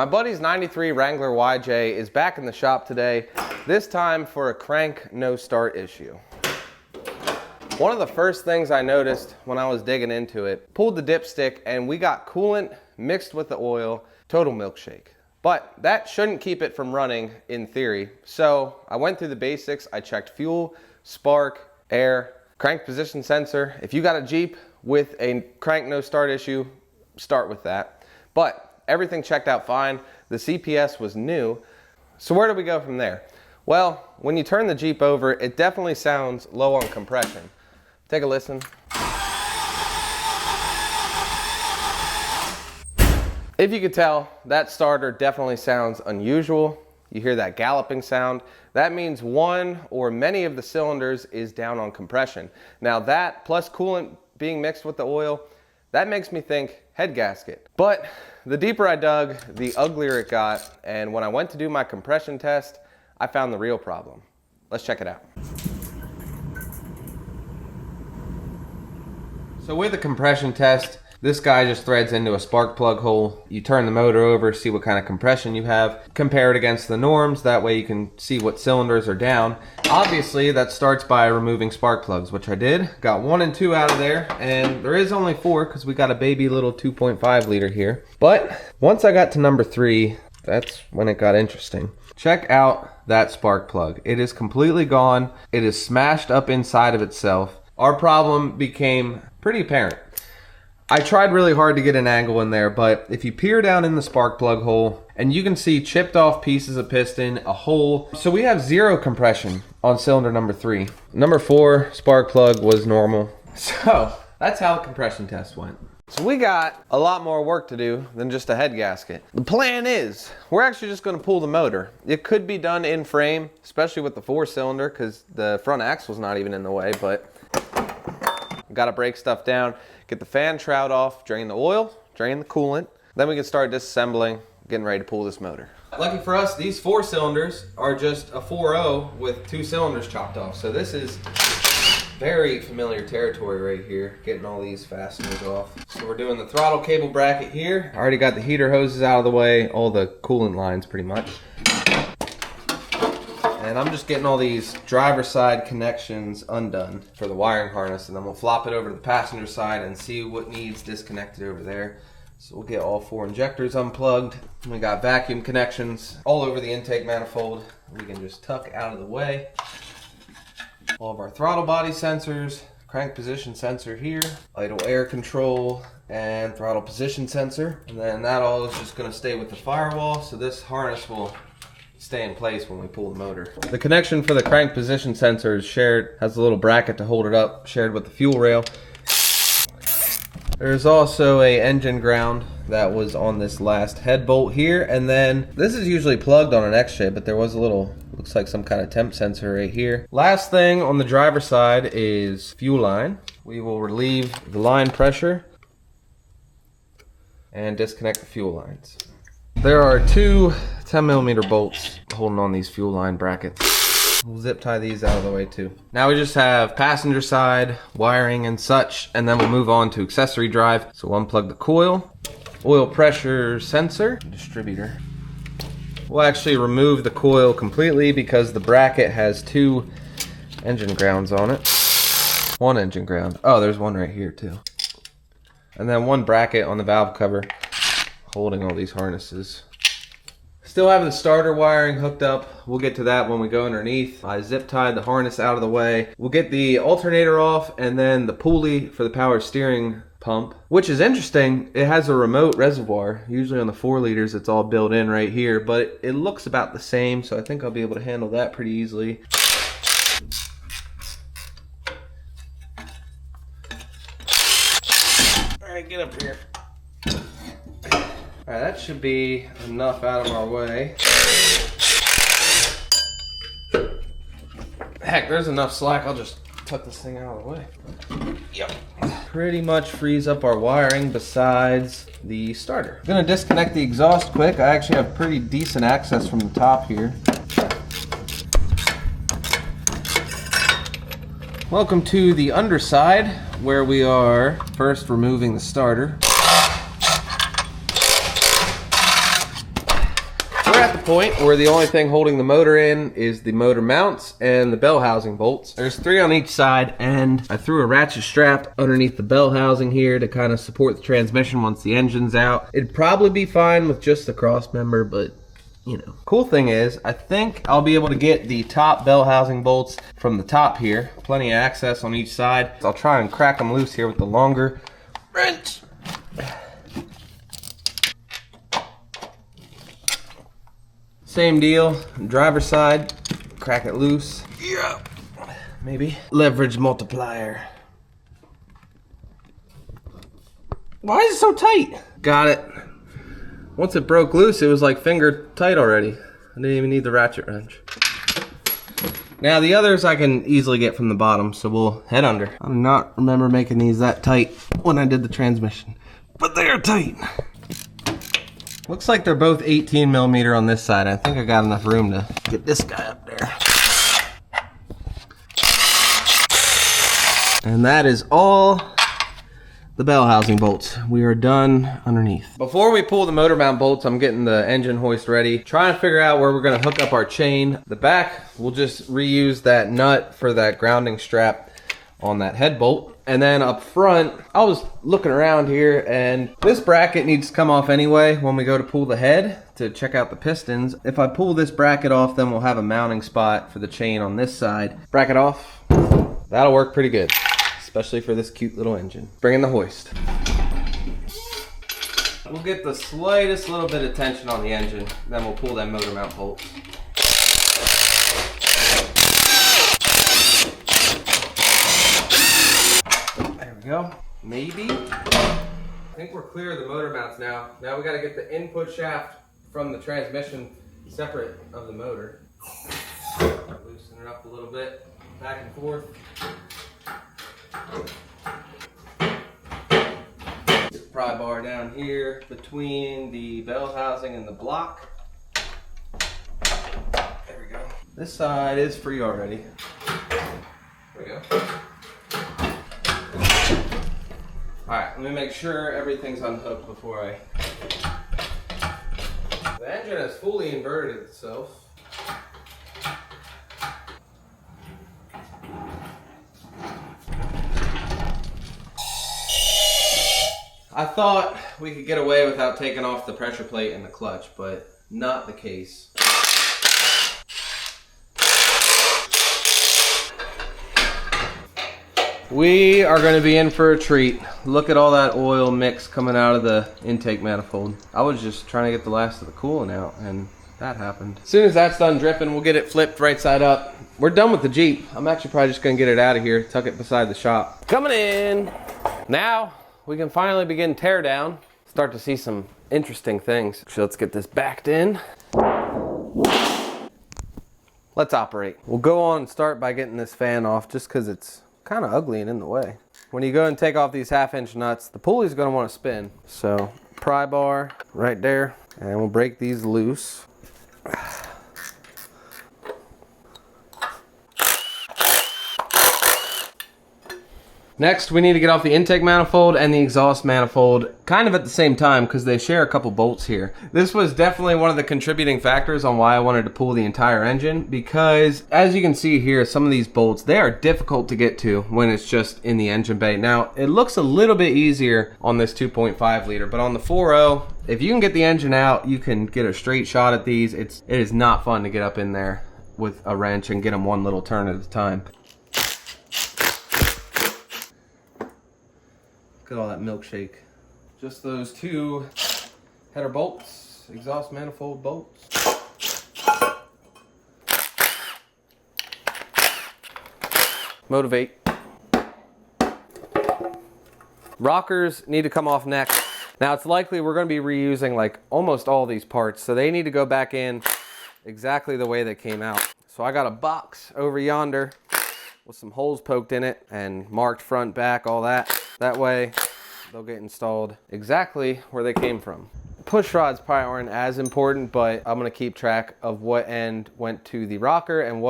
My buddy's 93 Wrangler YJ is back in the shop today, this time for a crank no start issue. One of the first things I noticed when I was digging into it, pulled the dipstick and we got coolant mixed with the oil, total milkshake. But that shouldn't keep it from running in theory. So I went through the basics. I checked fuel, spark, air, crank position sensor. If you got a Jeep with a crank no start issue, start with that. But everything checked out fine. The CPS was new. So where do we go from there? Well, when you turn the Jeep over, it definitely sounds low on compression. Take a listen. If you could tell, that starter definitely sounds unusual. You hear that galloping sound. That means one or many of the cylinders is down on compression. Now that plus coolant being mixed with the oil, that makes me think head gasket. But the deeper I dug, the uglier it got. And when I went to do my compression test, I found the real problem. Let's check it out. So with a compression test, this guy just threads into a spark plug hole. You turn the motor over, see what kind of compression you have, compare it against the norms. That way you can see what cylinders are down. Obviously, that starts by removing spark plugs, which I did. Got 1 and 2 out of there, and there is only 4 because we got a baby little 2.5 liter here. But once I got to number 3, that's when it got interesting. Check out that spark plug. It is completely gone. It is smashed up inside of itself. Our problem became pretty apparent. I tried really hard to get an angle in there, but if you peer down in the spark plug hole, and you can see chipped off pieces of piston, a hole. So we have 0 compression on cylinder number 3. Number 4 spark plug was normal. So that's how the compression test went. So we got a lot more work to do than just a head gasket. The plan is, we're actually just gonna pull the motor. It could be done in frame, especially with the 4-cylinder, because the front axle's not even in the way, but gotta break stuff down, get the fan shroud off, drain the oil, drain the coolant. Then we can start disassembling, getting ready to pull this motor. Lucky for us, these 4 cylinders are just a 4.0 with 2 cylinders chopped off. So this is very familiar territory right here, getting all these fasteners off. So we're doing the throttle cable bracket here. I already got the heater hoses out of the way, all the coolant lines pretty much. And I'm just getting all these driver side connections undone for the wiring harness, and then we'll flop it over to the passenger side and see what needs disconnected over there. So we'll get all 4 injectors unplugged. We got vacuum connections all over the intake manifold. We can just tuck out of the way. All of our throttle body sensors, crank position sensor here, idle air control, and throttle position sensor. And then that all is just gonna stay with the firewall, so this harness will stay in place when we pull the motor. The connection for the crank position sensor is shared, has a little bracket to hold it up, shared with the fuel rail. There's also a engine ground that was on this last head bolt here, and then this is usually plugged on an X-shape, but there was a little, looks like some kind of temp sensor right here. Last thing on the driver's side is fuel line. We will relieve the line pressure and disconnect the fuel lines. There are 2 10mm bolts holding on these fuel line brackets. We'll zip tie these out of the way too. Now we just have passenger side wiring and such, and then we'll move on to accessory drive. So we'll unplug the coil, oil pressure sensor, distributor. We'll actually remove the coil completely because the bracket has 2 engine grounds on it. 1 engine ground. Oh, there's one right here too. And then 1 bracket on the valve cover holding all these harnesses. Still have the starter wiring hooked up. We'll get to that when we go underneath. I zip tied the harness out of the way. We'll get the alternator off, and then the pulley for the power steering pump, which is interesting. It has a remote reservoir. Usually on the 4 liters it's all built in right here, but it looks about the same, so I think I'll be able to handle that pretty easily. All right, get up here. Alright, that should be enough out of our way. Heck, there's enough slack. I'll just tuck this thing out of the way. Yep. Pretty much frees up our wiring besides the starter. I'm gonna disconnect the exhaust quick. I actually have pretty decent access from the top here. Welcome to the underside, where we are first removing the starter. at the point where the only thing holding the motor in is the motor mounts and the bell housing bolts. There's 3 on each side, and I threw a ratchet strap underneath the bell housing here to kind of support the transmission once the engine's out. It'd probably be fine with just the cross member, but you know. Cool thing is, I think I'll be able to get the top bell housing bolts from the top here. Plenty of access on each side. I'll try and crack them loose here with the longer wrench. Same deal, driver's side, crack it loose. Yeah, maybe. Leverage multiplier. Why is it so tight? Got it. Once it broke loose, it was like finger tight already. I didn't even need the ratchet wrench. Now the others I can easily get from the bottom, so we'll head under. I do not remember making these that tight when I did the transmission, but they are tight. Looks like they're both 18 millimeter on this side. I think I got enough room to get this guy up there. And that is all the bell housing bolts. We are done underneath. Before we pull the motor mount bolts, I'm getting the engine hoist ready. Trying to figure out where we're gonna hook up our chain. The back, we'll just reuse that nut for that grounding strap on that head bolt. And then up front, I was looking around here, and this bracket needs to come off anyway when we go to pull the head to check out the pistons. If I pull this bracket off, then we'll have a mounting spot for the chain on this side. Bracket off, that'll work pretty good, especially for this cute little engine. Bring in the hoist. We'll get the slightest little bit of tension on the engine, then we'll pull that motor mount bolts. Go. Maybe. I think we're clear of the motor mounts now. Now we got to get the input shaft from the transmission separate of the motor. Loosen it up a little bit, back and forth. Get the pry bar down here between the bell housing and the block. There we go. This side is free already. There we go. Alright, let me make sure everything's unhooked before I... The engine has fully inverted itself. I thought we could get away without taking off the pressure plate and the clutch, but not the case. We are going to be in for a treat. Look at all that oil mix coming out of the intake manifold. I was just trying to get the last of the coolant out, and that happened. As soon as that's done dripping, we'll get it flipped right side up. We're done with the Jeep. I'm actually probably just going to get it out of here, tuck it beside the shop. Coming in. Now we can finally begin tear down. Start to see some interesting things. So let's get this backed in. Let's operate. We'll go on and start by getting this fan off just because it's kind of ugly and in the way. When you go and take off these 1/2-inch nuts, the pulley's going to want to spin. So pry bar right there, and we'll break these loose. Next, we need to get off the intake manifold and the exhaust manifold kind of at the same time because they share a couple bolts here. This was definitely one of the contributing factors on why I wanted to pull the entire engine, because as you can see here, some of these bolts, they are difficult to get to when it's just in the engine bay. Now, it looks a little bit easier on this 2.5 liter, but on the 4.0, if you can get the engine out, you can get a straight shot at these. It is not fun to get up in there with a wrench and get them one little turn at a time. Look at all that milkshake. Just those 2 header bolts, exhaust manifold bolts. Motivate. Rockers need to come off next. Now it's likely we're going to be reusing like almost all these parts, so they need to go back in exactly the way they came out. So I got a box over yonder with some holes poked in it and marked front, back, all that. That way they'll get installed exactly where they came from. Push rods probably aren't as important, but I'm gonna keep track of what end went to the rocker and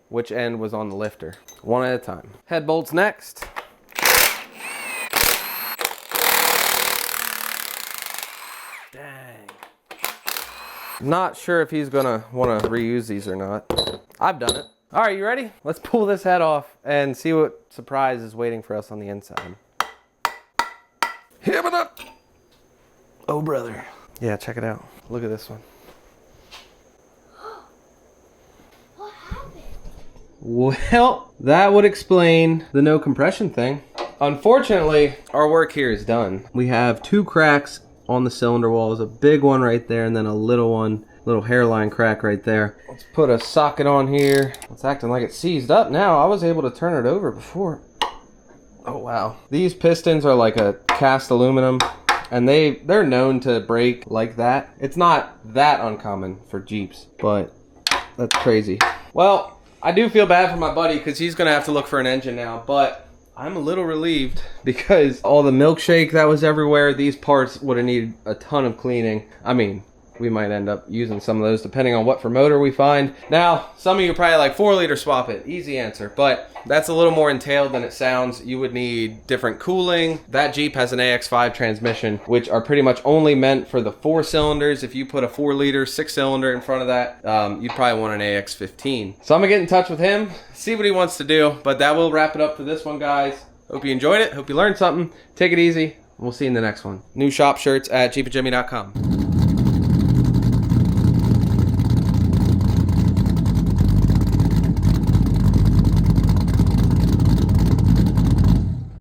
which end was on the lifter, one at a time. Head bolts next. Dang. Not sure if he's gonna want to reuse these or not. I've done it. All right, you ready? Let's pull this head off and see what surprise is waiting for us on the inside. Him it up. Oh, brother. Yeah, check it out. Look at this one. What happened? Well, that would explain the no compression thing. Unfortunately, our work here is done. We have 2 cracks on the cylinder walls, a big one right there, and then a little one, little hairline crack right there. Let's put a socket on here. It's acting like it's seized up now. I was able to turn it over before. Oh, wow. These pistons are like a cast aluminum, and they're known to break like that. It's not that uncommon for Jeeps, but that's crazy. Well, I do feel bad for my buddy because he's gonna have to look for an engine now, but I'm a little relieved because all the milkshake that was everywhere, these parts would have needed a ton of cleaning. I mean, we might end up using some of those depending on what for motor we find. Now, some of you are probably like 4-liter swap it. Easy answer, but that's a little more entailed than it sounds. You would need different cooling. That Jeep has an AX5 transmission, which are pretty much only meant for the 4 cylinders. If you put a 4-liter 6-cylinder in front of that, you'd probably want an AX15. So I'm gonna get in touch with him, see what he wants to do, but that will wrap it up for this one, guys. Hope you enjoyed it. Hope you learned something. Take it easy. We'll see you in the next one. New shop shirts at jeepandjimmy.com.